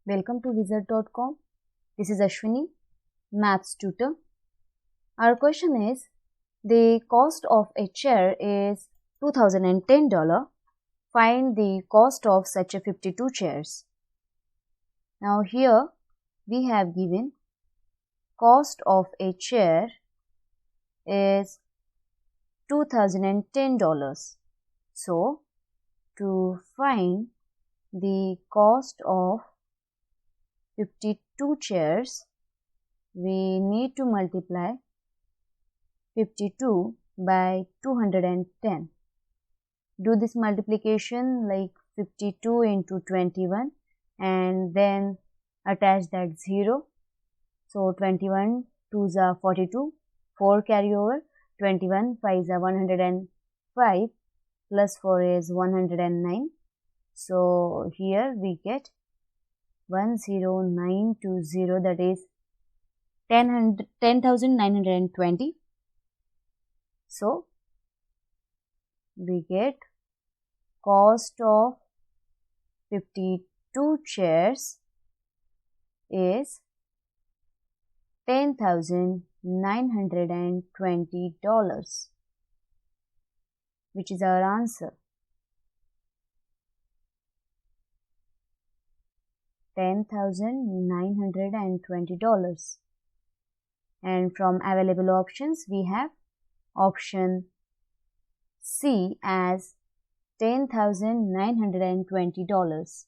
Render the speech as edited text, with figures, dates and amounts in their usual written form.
Welcome to Wizert.com. This is Ashwini, Maths tutor. Our question is, the cost of a chair is $2010. Find the cost of such a 52 chairs. Now here we have given cost of a chair is $2010. So to find the cost of 52 chairs, we need to multiply 52 by 210. Do this multiplication like 52 into 21 and then attach that 0. So 21 2s are 42, 4 carry over, 21 5s are 105, plus 4 is 109. So here we get 10920, that is 10,920. So we get cost of 52 chairs is $10,920, which is our answer. $10,920. And from available options, we have option C as $10,920.